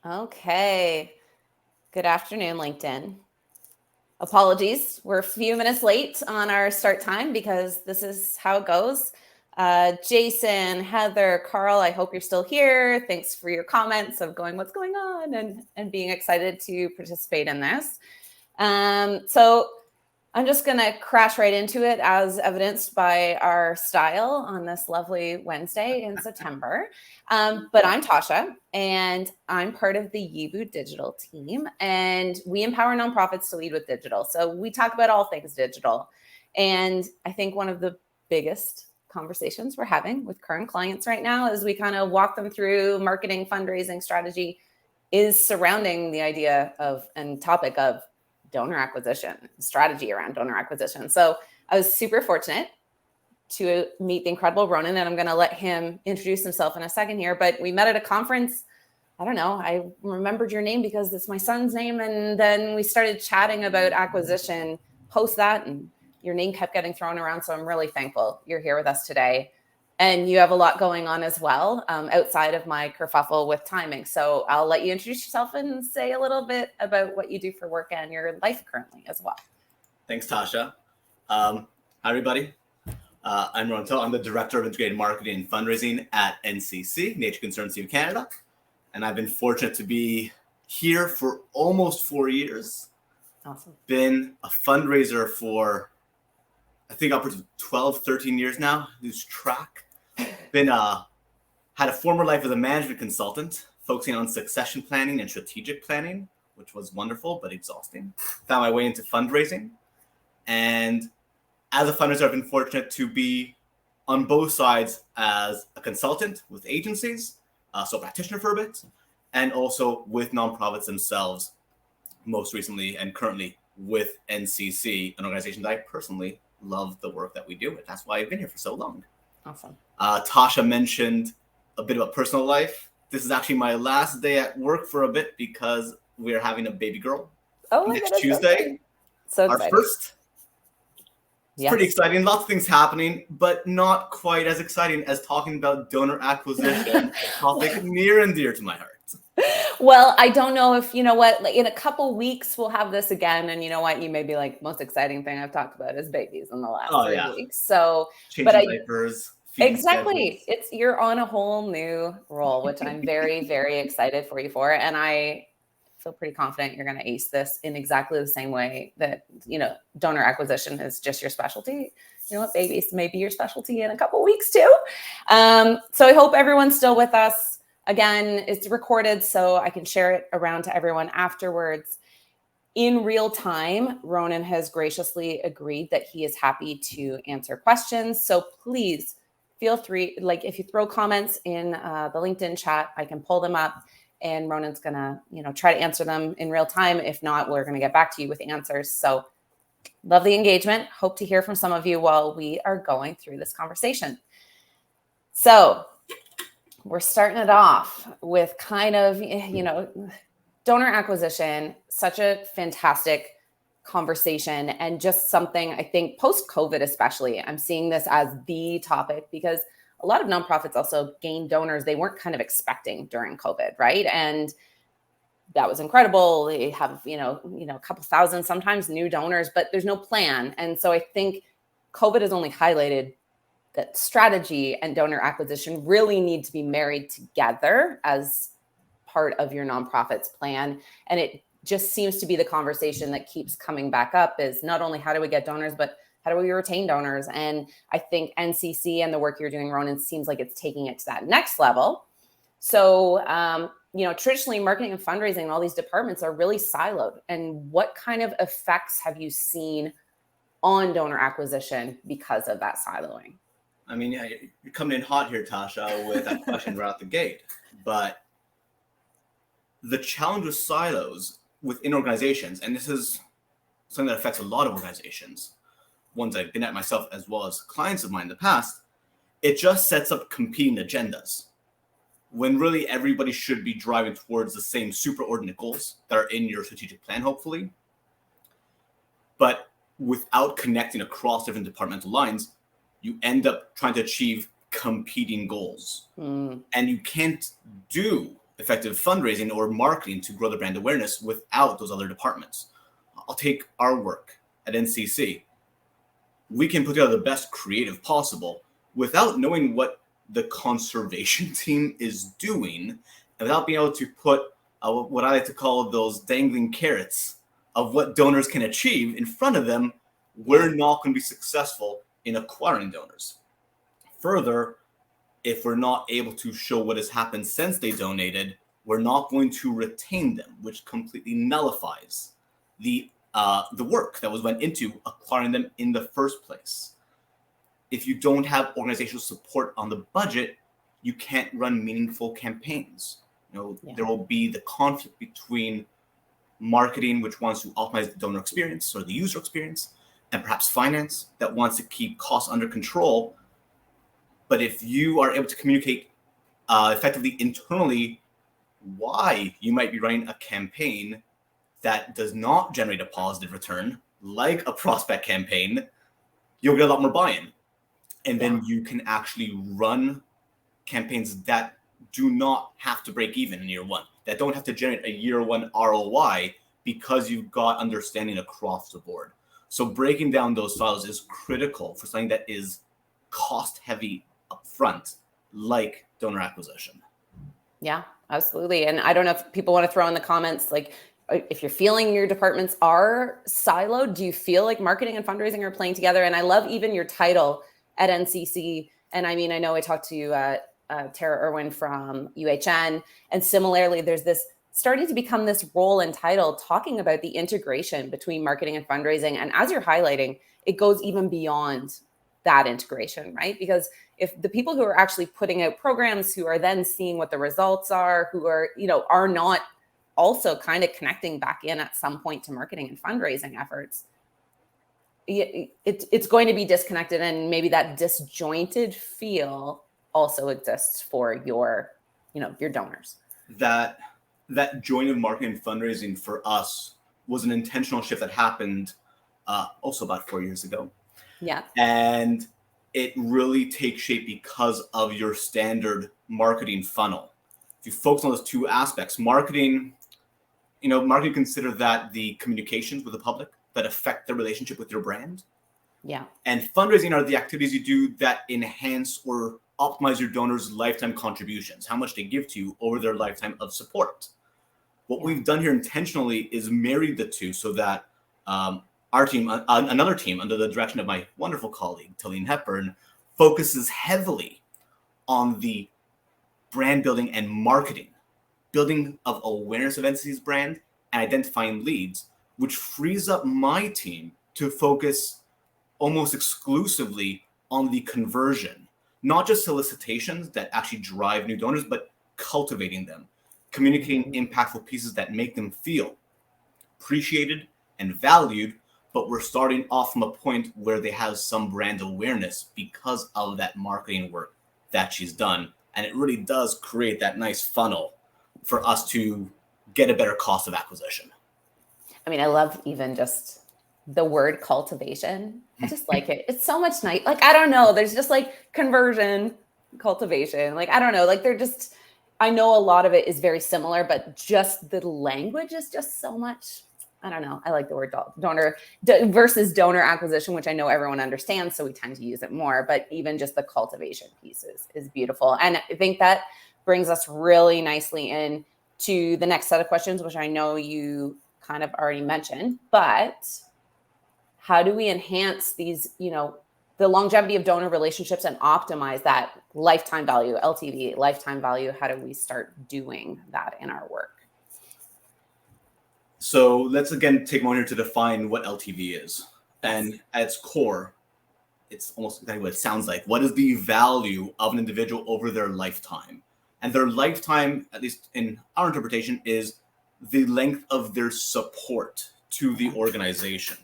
Okay. Good afternoon, LinkedIn. Apologies. We're a few minutes late on our start time because this is how it goes. Jason, Heather, Carl, I hope you're still here. Thanks for your comments of going, what's going on, and being excited to participate in this. So I'm just going to crash right into it as evidenced by our style on this lovely Wednesday in September. But I'm Tasha, and I'm part of the Yibu digital team, and we empower nonprofits to lead with digital. So we talk about all things digital. And I think one of the biggest conversations we're having with current clients right now as we kind of walk them through marketing, fundraising strategy is surrounding the idea of and topic of donor acquisition, strategy around donor acquisition. So I was super fortunate to meet the incredible Ronan, and I'm going to let him introduce himself in a second here. But we met at a conference. I don't know. I remembered your name because it's my son's name. And then we started chatting about acquisition post that, and your name kept getting thrown around. So I'm really thankful you're here with us today. And you have a lot going on as well outside of my kerfuffle with timing. So I'll let you introduce yourself and say a little bit about what you do for work and your life currently as well. Thanks, Tasha. Hi, everybody. I'm Ron Tull. I'm the Director of Integrated Marketing and Fundraising at NCC, Nature Conservancy of Canada. And I've been fortunate to be here for almost 4 years. Awesome. Been a fundraiser for, I think, upwards of 12, 13 years now. Lose track. Had a former life as a management consultant, focusing on succession planning and strategic planning, which was wonderful but exhausting. Found my way into fundraising. And as a fundraiser, I've been fortunate to be on both sides as a consultant with agencies, so practitioner for a bit, and also with nonprofits themselves, most recently and currently with NCC, an organization that I personally love the work that we do with. That's why I've been here for so long. Awesome. Tasha mentioned a bit about personal life. This is actually my last day at work for a bit because we're having a baby girl next Tuesday. So our exciting. First. It's Yes. pretty exciting. Lots of things happening, but not quite as exciting as talking about donor acquisition, a topic near and dear to my heart. Well, I don't know if, you know what, like in a couple weeks, we'll have this again. And you know what, you may be like, most exciting thing I've talked about is babies in the last 3 weeks. So, changing diapers. Exactly. You're on a whole new role, which I'm very, very excited for you for. And I feel pretty confident you're going to ace this in exactly the same way that, donor acquisition is just your specialty. You know what, babies may be your specialty in a couple weeks too. So I hope everyone's still with us. Again, it's recorded so I can share it around to everyone afterwards. In real time, Ronan has graciously agreed that he is happy to answer questions. So please feel free, like if you throw comments in the LinkedIn chat, I can pull them up and Ronan's gonna, try to answer them in real time. If not, we're gonna get back to you with answers. So love the engagement. Hope to hear from some of you while we are going through this conversation. So we're starting it off with kind of, donor acquisition, such a fantastic conversation and just something I think post-COVID especially, I'm seeing this as the topic because a lot of nonprofits also gained donors they weren't kind of expecting during COVID, right? And that was incredible. They have, a couple thousand sometimes new donors, but there's no plan. And so I think COVID has only highlighted that strategy and donor acquisition really need to be married together as part of your nonprofit's plan. And it just seems to be the conversation that keeps coming back up is not only how do we get donors, but how do we retain donors? And I think NCC and the work you're doing, Ronan, seems like it's taking it to that next level. So, traditionally marketing and fundraising and all these departments are really siloed. And what kind of effects have you seen on donor acquisition because of that siloing? I mean, you're coming in hot here, Tasha, with that question right out the gate. But the challenge with silos within organizations, and this is something that affects a lot of organizations, ones I've been at myself as well as clients of mine in the past, it just sets up competing agendas when really everybody should be driving towards the same superordinate goals that are in your strategic plan, hopefully. But without connecting across different departmental lines, you end up trying to achieve competing goals. And you can't do effective fundraising or marketing to grow the brand awareness without those other departments. I'll take our work at NCC. We can put together the best creative possible without knowing what the conservation team is doing, and without being able to put what I like to call those dangling carrots of what donors can achieve in front of them. We're not going to be successful in acquiring donors. Further, if we're not able to show what has happened since they donated, we're not going to retain them, which completely nullifies the work that went into acquiring them in the first place. If you don't have organizational support on the budget, you can't run meaningful campaigns. There will be the conflict between marketing, which wants to optimize the donor experience or the user experience, and perhaps finance that wants to keep costs under control. But if you are able to communicate effectively internally why you might be running a campaign that does not generate a positive return, like a prospect campaign, you'll get a lot more buy-in. And then you can actually run campaigns that do not have to break even in year one, that don't have to generate a year one ROI, because you've got understanding across the board. So breaking down those silos is critical for something that is cost heavy upfront, like donor acquisition. Yeah, absolutely. And I don't know if people want to throw in the comments, like, if you're feeling your departments are siloed, do you feel like marketing and fundraising are playing together? And I love even your title at NCC. And I mean, I know I talked to Tara Irwin from UHN, and similarly, there's this starting to become this role and title talking about the integration between marketing and fundraising. And as you're highlighting, it goes even beyond that integration, right? Because if the people who are actually putting out programs, who are then seeing what the results are, who are, are not also kind of connecting back in at some point to marketing and fundraising efforts, it's going to be disconnected, and maybe that disjointed feel also exists for your donors. That joint of marketing and fundraising for us was an intentional shift that happened also about 4 years ago. Yeah. And it really takes shape because of your standard marketing funnel. If you focus on those two aspects, marketing consider that the communications with the public that affect the relationship with your brand. Yeah. And fundraising are the activities you do that enhance or optimize your donors' lifetime contributions, how much they give to you over their lifetime of support. What we've done here intentionally is married the two so that our team, another team under the direction of my wonderful colleague, Talene Hepburn, focuses heavily on the brand building and marketing, building of awareness of NCC's brand and identifying leads, which frees up my team to focus almost exclusively on the conversion, not just solicitations that actually drive new donors, but cultivating them, communicating impactful pieces that make them feel appreciated and valued, but we're starting off from a point where they have some brand awareness because of that marketing work that she's done. And it really does create that nice funnel for us to get a better cost of acquisition. I mean, I love even just the word cultivation. I just like it. It's so much nice. Like, I don't know. There's just like conversion, cultivation. Like, I don't know. Like, they're just, I know a lot of it is very similar, but just the language is just so much. I don't know. I like the word donor versus donor acquisition, which I know everyone understands, so we tend to use it more. But even just the cultivation piece is beautiful. And I think that brings us really nicely in to the next set of questions, which I know you kind of already mentioned. But how do we enhance these, the longevity of donor relationships and optimize that lifetime value, LTV, lifetime value? How do we start doing that in our work? So let's again take a moment here to define what LTV is. And at its core, it's almost exactly what it sounds like. What is the value of an individual over their lifetime? And their lifetime, at least in our interpretation, is the length of their support to the organization.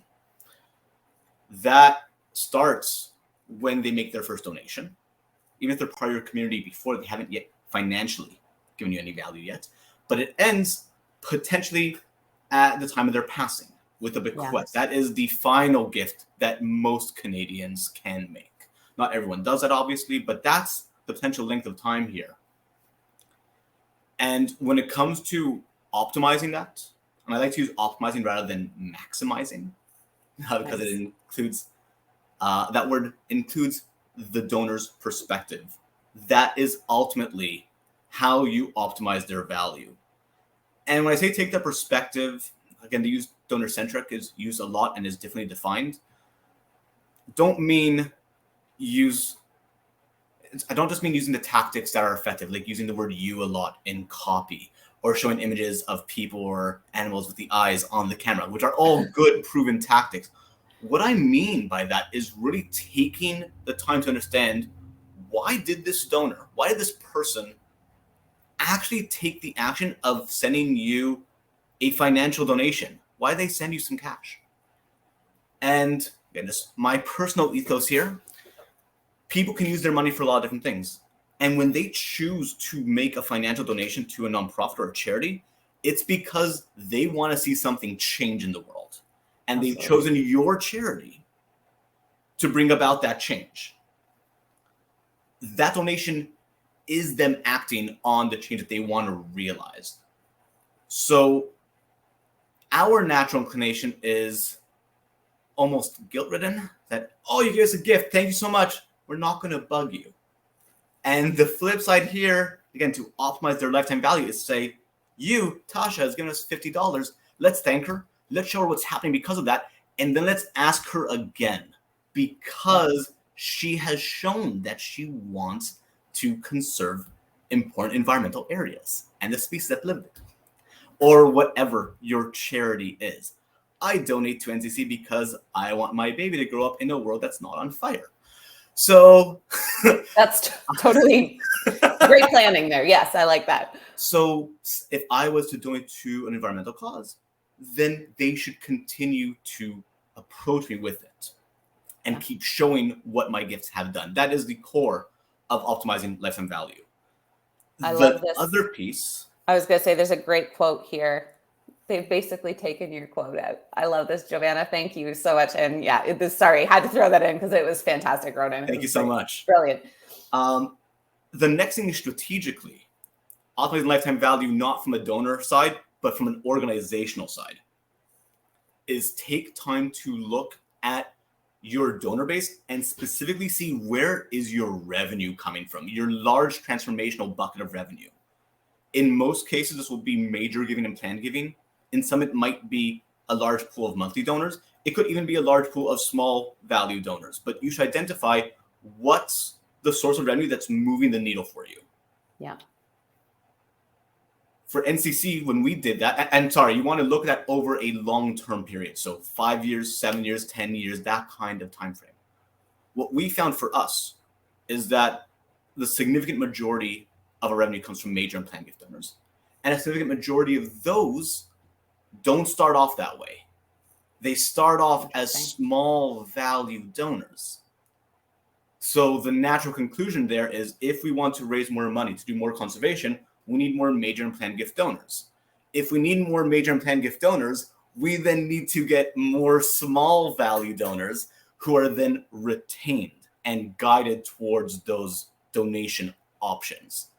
That starts when they make their first donation, even if they're part of your community before, they haven't yet financially given you any value yet. But it ends potentially at the time of their passing with a bequest. Yeah. That is the final gift that most Canadians can make. Not everyone does that, obviously, but that's the potential length of time here. And when it comes to optimizing that, and I like to use optimizing rather than maximizing, because it includes, that word includes the donor's perspective. That is ultimately how you optimize their value. And when I say take that perspective, again, the use donor-centric is used a lot and is differently defined. Don't mean use, I don't just mean using the tactics that are effective, like using the word you a lot in copy or showing images of people or animals with the eyes on the camera, which are all good proven tactics. What I mean by that is really taking the time to understand, why did this donor, why did this person actually take the action of sending you a financial donation? Why did they send you some cash? And again, this my personal ethos here. People can use their money for a lot of different things. And when they choose to make a financial donation to a nonprofit or a charity, it's because they want to see something change in the world. And they've chosen your charity to bring about that change. That donation is them acting on the change that they want to realize. So our natural inclination is almost guilt-ridden, that, oh, you gave us a gift, thank you so much, we're not going to bug you. And the flip side here, again, to optimize their lifetime value, is to say, you, Tasha, has given us $50. Let's thank her. Let's show her what's happening because of that. And then let's ask her again, because she has shown that she wants to conserve important environmental areas and the species that live there, or whatever your charity is. I donate to NCC because I want my baby to grow up in a world that's not on fire. So that's totally great planning there. Yes, I like that. So if I was to donate to an environmental cause, then they should continue to approach me with it and keep showing what my gifts have done. That is the core of optimizing lifetime value. I love this. Other piece. I was going to say, there's a great quote here. They've basically taken your quote out. I love this, Giovanna. Thank you so much. And yeah, had to throw that in because it was fantastic, Ronan. Thank you so much. Brilliant. The next thing is strategically optimizing lifetime value, not from a donor side, but from an organizational side, is take time to look at your donor base and specifically see where is your revenue coming from, your large transformational bucket of revenue. In most cases, this will be major giving and planned giving. In some, it might be a large pool of monthly donors. It could even be a large pool of small value donors. But you should identify what's the source of revenue that's moving the needle for you. Yeah. For NCC, when we did that, and sorry, you want to look at that over a long-term period. So 5 years, 7 years, 10 years, that kind of time frame. What we found for us is that the significant majority of our revenue comes from major and planned gift donors. And a significant majority of those don't start off that way. They start off as small value donors. So the natural conclusion there is, if we want to raise more money to do more conservation, we need more major and planned gift donors. If we need more major and planned gift donors, we then need to get more small value donors who are then retained and guided towards those donation options.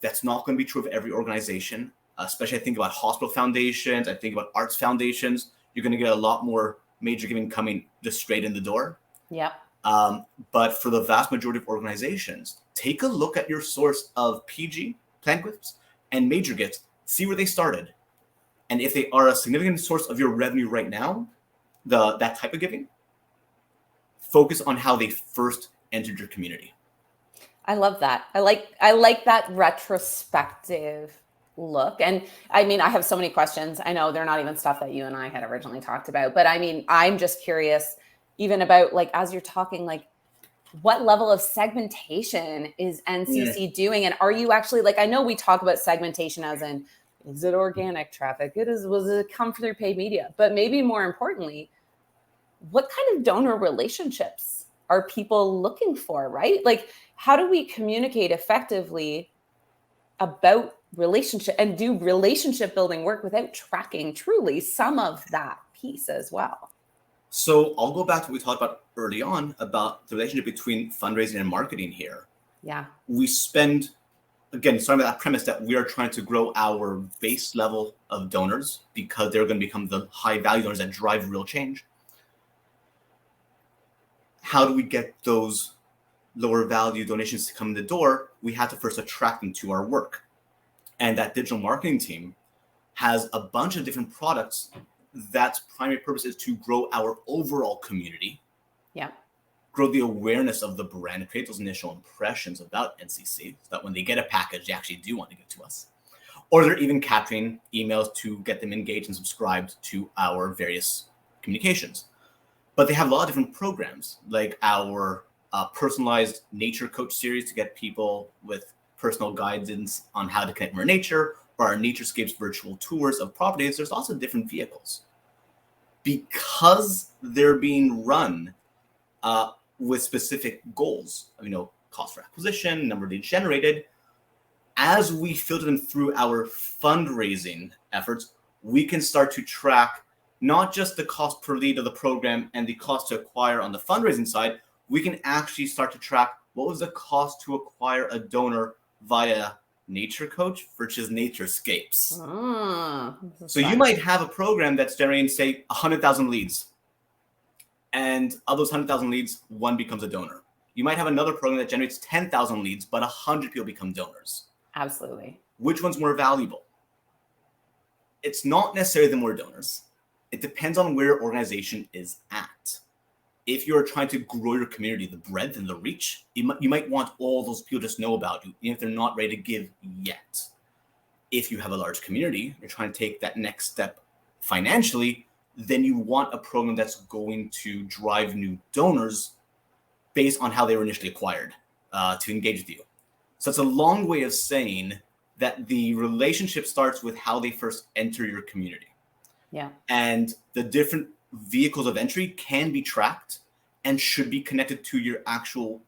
That's not going to be true of every organization, especially I think about hospital foundations, I think about arts foundations. You're going to get a lot more major giving coming just straight in the door. Yeah. But for the vast majority of organizations, take a look at your source of PG, planned gifts, and major gifts. See where they started. And if they are a significant source of your revenue right now, that type of giving, focus on how they first entered your community. I love that. I like that retrospective look. And I mean, I have so many questions. I know they're not even stuff that you and I had originally talked about, but I mean, I'm just curious even about, like, as you're talking, like, what level of segmentation is NCC doing? And are you actually, like, I know we talk about segmentation as in, is it organic traffic? Was it come through paid media? But maybe more importantly, what kind of donor relationships are people looking for, right? Like, how do we communicate effectively about relationship and do relationship building work without tracking truly some of that piece as well? So I'll go back to what we talked about early on about the relationship between fundraising and marketing here. Yeah. We spend again, starting with that premise that we are trying to grow our base level of donors because they're going to become the high value donors that drive real change. How do we get those lower value donations to come in the door? We have to first attract them to our work. And that digital marketing team has a bunch of different products that's primary purpose is to grow our overall community. Yeah. Grow the awareness of the brand, create those initial impressions about NCC so that when they get a package, they actually do want to give to us. Or they're even capturing emails to get them engaged and subscribed to our various communications. But they have a lot of different programs, like our personalized nature coach series to get people with personal guidance on how to connect more nature, or our Naturescapes virtual tours of properties. There's lots of different vehicles. Because they're being run with specific goals, cost for acquisition, number of leads generated, as we filter them through our fundraising efforts, we can start to track not just the cost per lead of the program and the cost to acquire on the fundraising side. We can actually start to track what was the cost to acquire a donor via Nature Coach versus Naturescapes. So you might have a program that's generating, say, 100,000 leads. And of those 100,000 leads, one becomes a donor. You might have another program that generates 10,000 leads, but 100 people become donors. Absolutely. Which one's more valuable? It's not necessarily the more donors. It depends on where your organization is at. If you're trying to grow your community, the breadth and the reach, you might want all those people to just know about you, even if they're not ready to give yet. If you have a large community, you're trying to take that next step financially, then you want a program that's going to drive new donors based on how they were initially acquired to engage with you. So it's a long way of saying that the relationship starts with how they first enter your community. Yeah. And the different vehicles of entry can be tracked and should be connected to your actual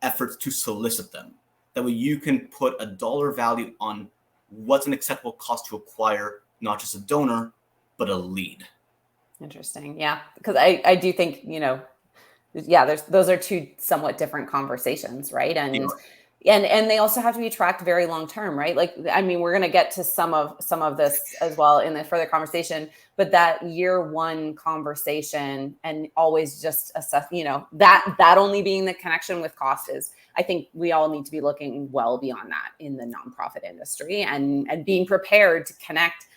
efforts to solicit them. That way you can put a dollar value on what's an acceptable cost to acquire, not just a donor, but a lead. Interesting. Yeah. Because I do think, those are two somewhat different conversations, right? And they also have to be tracked very long term, right? Like, I mean, we're going to get to some of this as well in the further conversation, but that year one conversation and always just assess, that only being the connection with cost is, I think we all need to be looking well beyond that in the nonprofit industry and being prepared to connect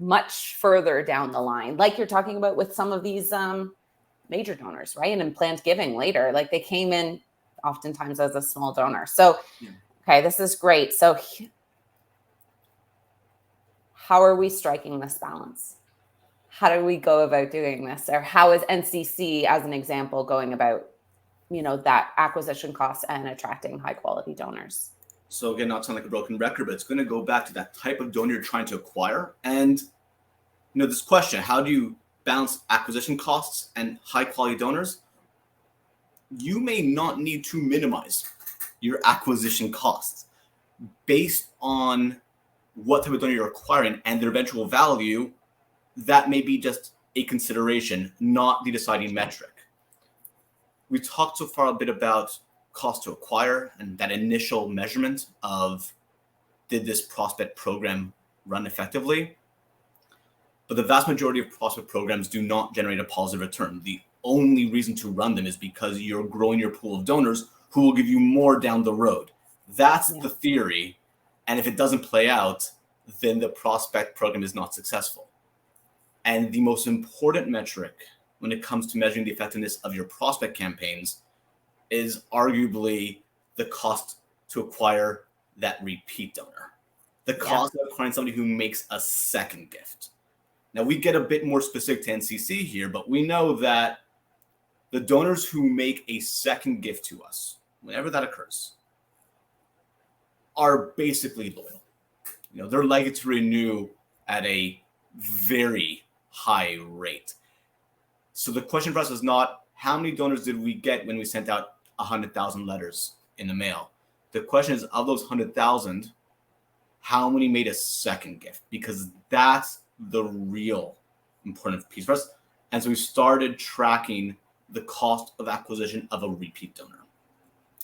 much further down the line, like you're talking about with some of these major donors, right? And in planned giving later, like they came in oftentimes as a small donor. So, okay, this is great. So how are we striking this balance? How do we go about doing this? Or how is NCC, as an example, going about, that acquisition cost and attracting high quality donors? So again, not sound like a broken record, but it's going to go back to that type of donor you're trying to acquire. And, this question, how do you balance acquisition costs and high quality donors? You may not need to minimize your acquisition costs based on what type of donor you're acquiring and their eventual value. That may be just a consideration, not the deciding metric. We talked so far a bit about cost to acquire and that initial measurement of, did this prospect program run effectively? But the vast majority of prospect programs do not generate a positive return. The only reason to run them is because you're growing your pool of donors who will give you more down the road. That's the theory. And if it doesn't play out, then the prospect program is not successful. And the most important metric when it comes to measuring the effectiveness of your prospect campaigns is arguably the cost to acquire that repeat donor. The cost of acquiring somebody who makes a second gift. Now, we get a bit more specific to NCC here, but we know that the donors who make a second gift to us, whenever that occurs, are basically loyal. They're likely to renew at a very high rate. So the question for us is not how many donors did we get when we sent out 100,000 letters in the mail. The question is, of those 100,000, how many made a second gift? Because that's the real important piece for us. And so we started tracking the cost of acquisition of a repeat donor.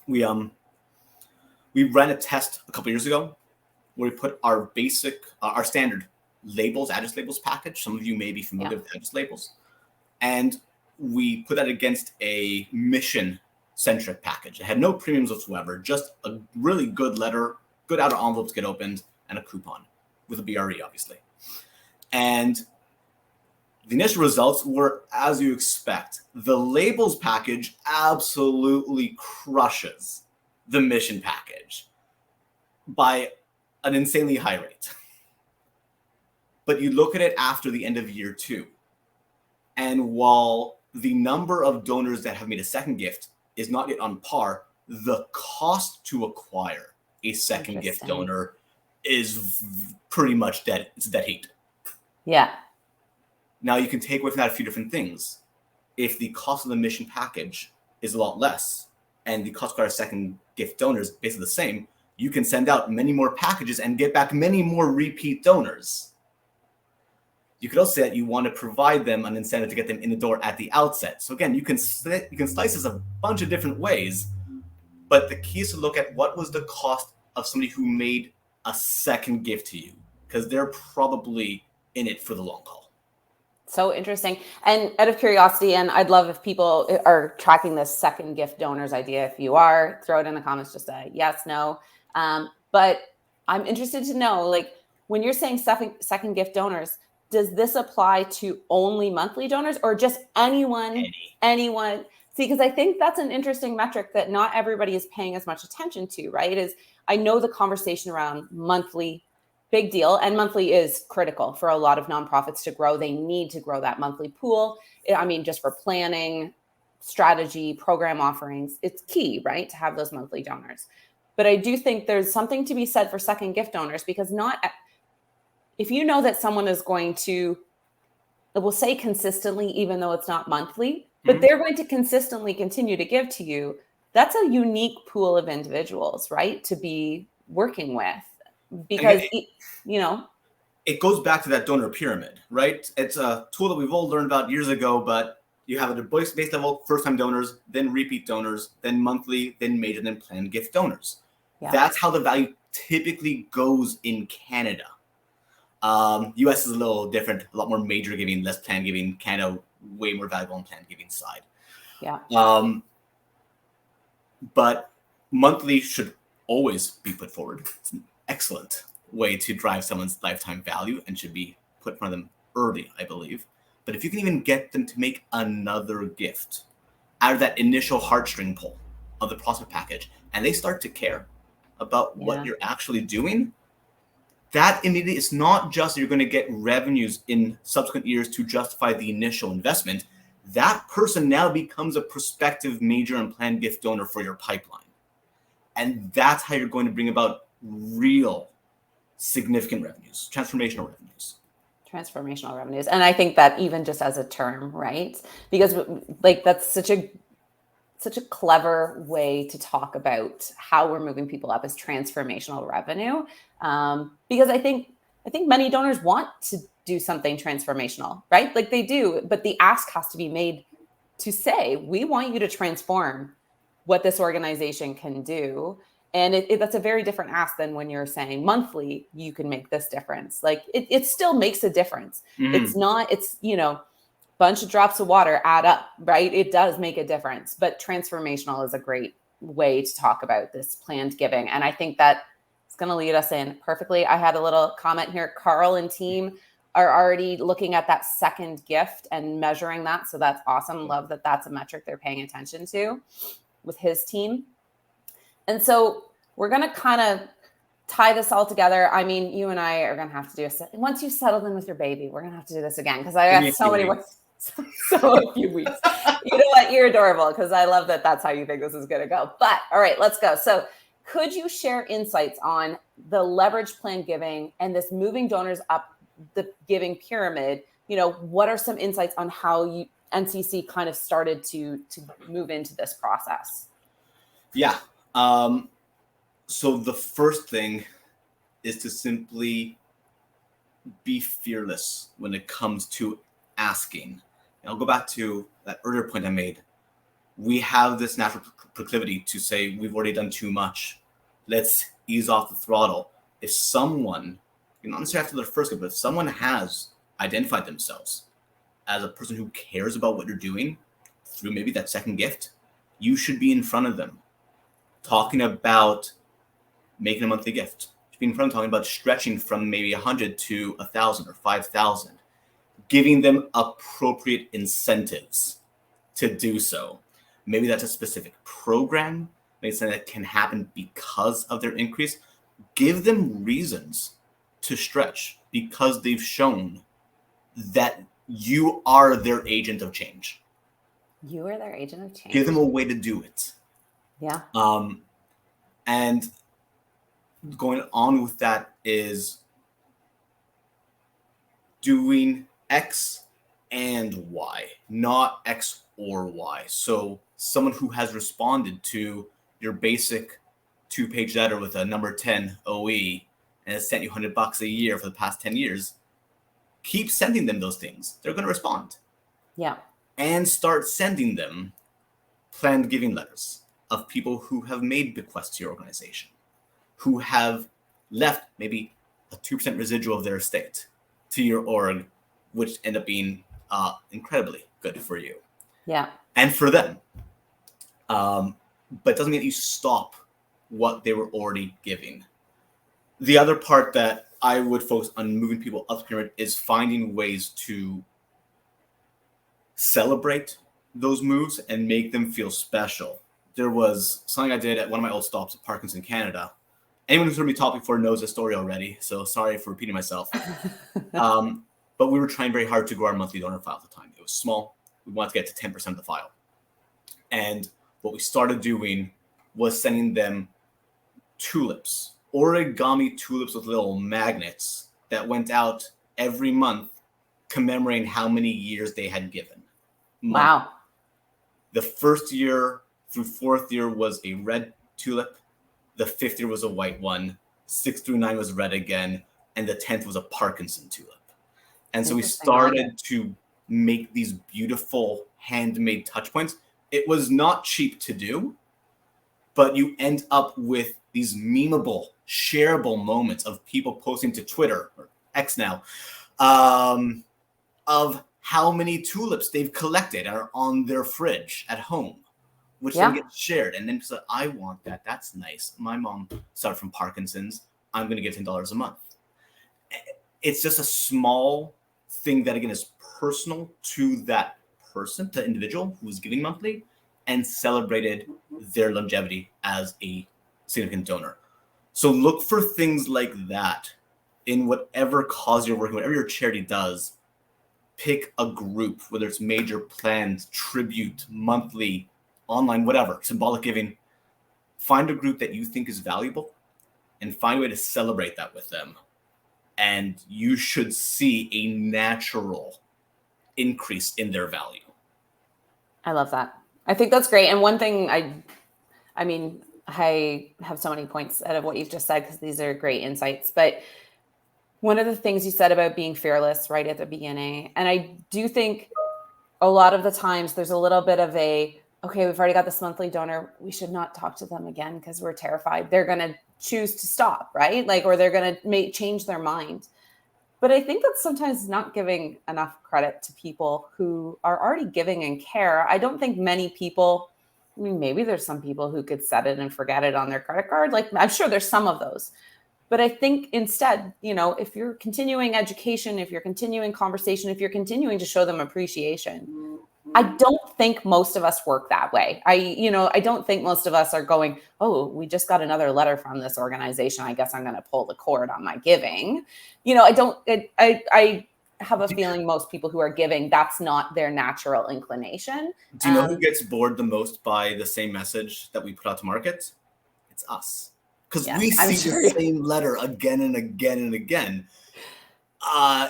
We ran a test a couple years ago where we put our basic, our standard labels, address labels package. Some of you may be familiar with address labels. And we put that against a mission-centric package. It had no premiums whatsoever, just a really good letter, good outer envelopes get opened, and a coupon with a BRE, obviously. And the initial results were as you expect. The labels package absolutely crushes the mission package by an insanely high rate. But you look at it after the end of year 2, and while the number of donors that have made a second gift is not yet on par, the cost to acquire a second gift donor is pretty much dead. It's a dead heat. Yeah. Now you can take away from that a few different things. If the cost of the mission package is a lot less and the cost to acquire second gift donors basically the same, you can send out many more packages and get back many more repeat donors. You could also say that you want to provide them an incentive to get them in the door at the outset. So again, you can slice this a bunch of different ways, but the key is to look at what was the cost of somebody who made a second gift to you, because they're probably in it for the long haul. So interesting. And out of curiosity, and I'd love if people are tracking this second gift donors idea. If you are, throw it in the comments, just a yes, no. But I'm interested to know, like, when you're saying second gift donors, does this apply to only monthly donors or just anyone? Anyone? See, because I think that's an interesting metric that not everybody is paying as much attention to, right? Is I know the conversation around monthly, big deal, and monthly is critical for a lot of nonprofits to grow. They need to grow that monthly pool. I mean, just for planning, strategy, program offerings, it's key, right, to have those monthly donors. But I do think there's something to be said for second gift donors, because if you know that someone is going to, we'll say consistently, even though it's not monthly, but they're going to consistently continue to give to you, that's a unique pool of individuals, right, to be working with. Because, it goes back to that donor pyramid, right? It's a tool that we've all learned about years ago, but you have at a base level, first-time donors, then repeat donors, then monthly, then major, then planned gift donors. Yeah. That's how the value typically goes in Canada. US is a little different, a lot more major giving, less planned giving, Canada way more valuable on planned giving side. Yeah. But monthly should always be put forward. It's an excellent way to drive someone's lifetime value and should be put in front of them early, I believe. But if you can even get them to make another gift out of that initial heartstring pull of the prospect package, and they start to care about what you're actually doing, that immediately, it's not just you're going to get revenues in subsequent years to justify the initial investment. That person now becomes a prospective major and planned gift donor for your pipeline. And that's how you're going to bring about real significant revenues, transformational revenues. Transformational revenues. And I think that even just as a term, right? Because like that's such a clever way to talk about how we're moving people up as transformational revenue. Because I think many donors want to do something transformational, right? Like they do, but the ask has to be made to say, we want you to transform what this organization can do. And that's a very different ask than when you're saying monthly, you can make this difference. Like it still makes a difference. It's not, bunch of drops of water add up, right? It does make a difference, but transformational is a great way to talk about this planned giving. And I think that it's going to lead us in perfectly. I had a little comment here. Carl and team are already looking at that second gift and measuring that. So that's awesome. Love that that's a metric they're paying attention to with his team. And so we're going to kind of tie this all together. I mean, you and I are going to have to do once you settled in with your baby, we're going to have to do this again because I have so many words. So a few weeks. You know what? You're adorable because I love that that's how you think this is going to go. But all right, let's go. So could you share insights on the leverage plan giving and this moving donors up the giving pyramid? What are some insights on how NCC kind of started to move into this process? Yeah. So the first thing is to simply be fearless when it comes to asking. And I'll go back to that earlier point I made. We have this natural proclivity to say we've already done too much. Let's ease off the throttle. if someone, not necessarily after their first gift, but if someone has identified themselves as a person who cares about what you're doing through maybe that second gift, you should be in front of them talking about making a monthly gift. You should be in front of them talking about stretching from maybe 100 to 1,000 or 5,000, giving them appropriate incentives to do so. Maybe that's a specific program, maybe something that can happen because of their increase. Give them reasons to stretch because they've shown that you are their agent of change. You are their agent of change. Give them a way to do it. Yeah. And going on with that is doing X and Y, not X or Y. So someone who has responded to your basic 2-page letter with a number 10 OE and has sent you $100 a year for the past 10 years, keep sending them those things. They're going to respond. Yeah. And start sending them planned giving letters of people who have made bequests to your organization, who have left maybe a 2% residual of their estate to your org, which end up being incredibly good for you. Yeah. And for them. But it doesn't mean that you stop what they were already giving. The other part that I would focus on moving people up the pyramid is finding ways to celebrate those moves and make them feel special. There was something I did at one of my old stops at Parkinson, Canada. Anyone who's heard me talk before knows this story already, so sorry for repeating myself. But we were trying very hard to grow our monthly donor file at the time. It was small. We wanted to get to 10% of the file. And what we started doing was sending them tulips, origami tulips with little magnets that went out every month commemorating how many years they had given. Wow. The first year through fourth year was a red tulip. The fifth year was a white one. 6 through 9 was red again. And the 10th was a Parkinson tulip. And so we started to make these beautiful handmade touch points. It was not cheap to do, but you end up with these memeable, shareable moments of people posting to Twitter, or X now, of how many tulips they've collected are on their fridge at home, which then gets shared. And then so I want that. That's nice. My mom suffered from Parkinson's. I'm going to give $10 a month. It's just a small thing that, again, is personal to that person, the individual who's giving monthly, and celebrated their longevity as a significant donor. So look for things like that in whatever cause you're working, whatever your charity does. Pick a group, whether it's major, planned, tribute, monthly, online, whatever, symbolic giving. Find a group that you think is valuable and find a way to celebrate that with them. And you should see a natural increase in their value. I love that. I think that's great. And one thing I mean, I have so many points out of what you've just said because these are great insights. But one of the things you said about being fearless right at the beginning, and I do think a lot of the times there's a little bit of okay, we've already got this monthly donor. We should not talk to them again because we're terrified they're going to choose to stop, right? Or they're going to change their mind. But I think that's sometimes not giving enough credit to people who are already giving and care. I don't think many people, I mean, maybe there's some people who could set it and forget it on their credit card. I'm sure there's some of those. But I think instead, if you're continuing education, if you're continuing conversation, if you're continuing to show them appreciation, I don't think most of us work that way. I don't think most of us are going, oh, we just got another letter from this organization. I guess I'm going to pull the cord on my giving. I have a feeling most people who are giving, that's not their natural inclination. Do you know who gets bored the most by the same message that we put out to market? It's us. Because we see the same letter again and again and again.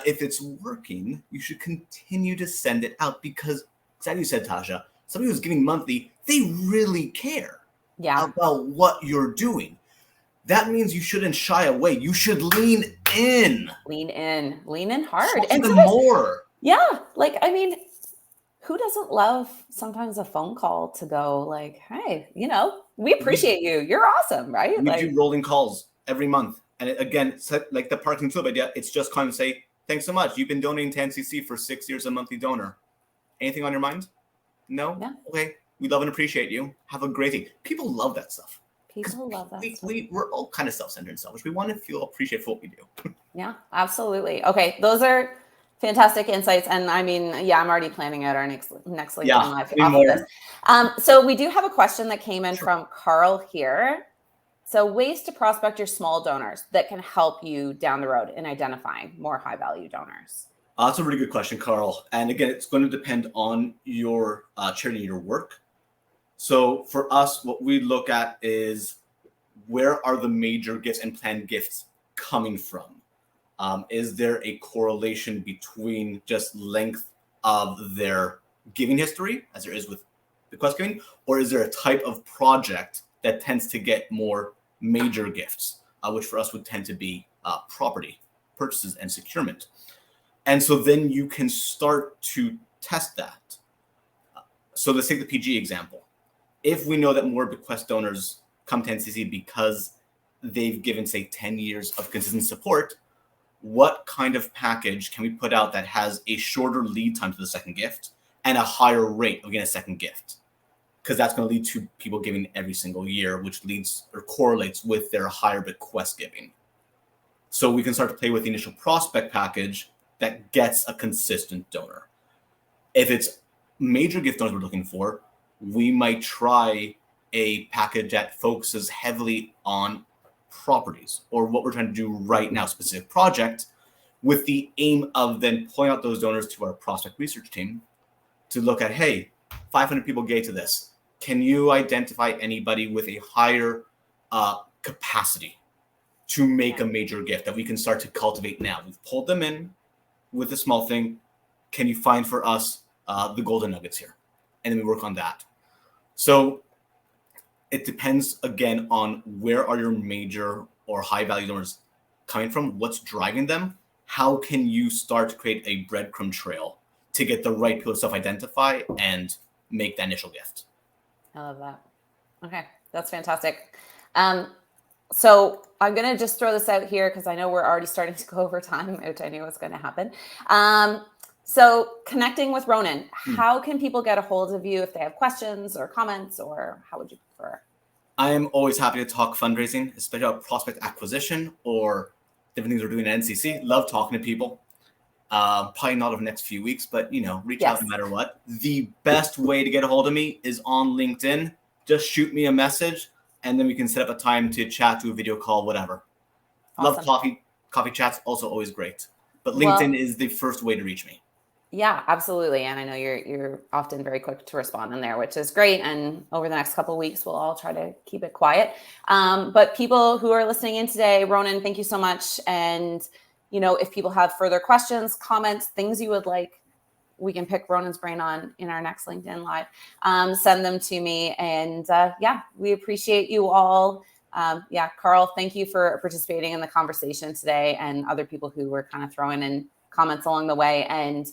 If it's working, you should continue to send it out because, as you said, Tasha, somebody who's giving monthly, they really care about what you're doing. That means you shouldn't shy away. You should lean in. Lean in hard. And even more. Yeah. Who doesn't love sometimes a phone call to go hey, we appreciate you. You're awesome, right? We do rolling calls every month. And again, like the parking club idea, it's just kind of say, thanks so much. You've been donating to NCC for 6 years, a monthly donor. Anything on your mind? No? Yeah. Okay. We love and appreciate you. Have a great day. People love that stuff. People love that stuff. We're all kind of self-centered and selfish. We want to feel appreciated for what we do. Yeah, absolutely. Okay, those are fantastic insights. And I mean, yeah, I'm already planning out our next LinkedIn Live off of this. So we do have a question that came in from Carl here. So ways to prospect your small donors that can help you down the road in identifying more high value donors. That's a really good question, Carl. And again, it's going to depend on your charity, your work. So for us, what we look at is where are the major gifts and planned gifts coming from? Is there a correlation between just length of their giving history, as there is with bequest giving, or is there a type of project that tends to get more major gifts, which for us would tend to be property purchases and securement? And so then you can start to test that. So let's take the PG example. If we know that more bequest donors come to NCC because they've given, say, 10 years of consistent support, what kind of package can we put out that has a shorter lead time to the second gift and a higher rate of getting a second gift? Because that's going to lead to people giving every single year, which leads or correlates with their higher bequest giving. So we can start to play with the initial prospect package that gets a consistent donor. If it's major gift donors we're looking for, we might try a package that focuses heavily on properties, or what we're trying to do right now, specific project, with the aim of then pulling out those donors to our prospect research team to look at, hey, 500 people gave to this. Can you identify anybody with a higher capacity to make a major gift that we can start to cultivate now? We've pulled them in with a small thing. Can you find for us the golden nuggets here? And then we work on that. So it depends, again, on where are your major or high value donors coming from, what's driving them, how can you start to create a breadcrumb trail to get the right people to self-identify and make that initial gift. I love that. Okay, that's fantastic. So I'm going to just throw this out here because I know we're already starting to go over time, which I knew was going to happen. So connecting with Ronan, how can people get a hold of you if they have questions or comments, or how would you prefer? I am always happy to talk fundraising, especially about prospect acquisition or different things we're doing at NCC. Love talking to people. Probably not over the next few weeks, but reach out no matter what. The best way to get a hold of me is on LinkedIn. Just shoot me a message, and then we can set up a time to chat, do a video call, whatever. Awesome. Love coffee. Coffee chats, also always great. But LinkedIn is the first way to reach me. Yeah, absolutely. And I know you're often very quick to respond in there, which is great. And over the next couple of weeks, we'll all try to keep it quiet. But people who are listening in today, Ronan, thank you so much. And, if people have further questions, comments, things you would like, we can pick Ronan's brain on in our next LinkedIn Live. Send them to me. And we appreciate you all. Carl, thank you for participating in the conversation today, and other people who were kind of throwing in comments along the way. And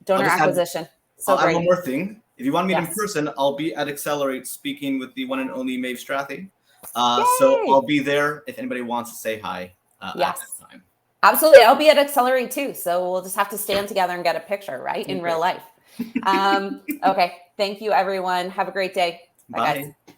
donor acquisition. I'll add one more thing. If you want to meet in person, I'll be at Accelerate speaking with the one and only Maeve Strathy. So I'll be there if anybody wants to say hi at that time. Absolutely. I'll be at Accelerate too. So we'll just have to stand together and get a picture, right? In real life. Okay. Thank you, everyone. Have a great day. Bye. Guys.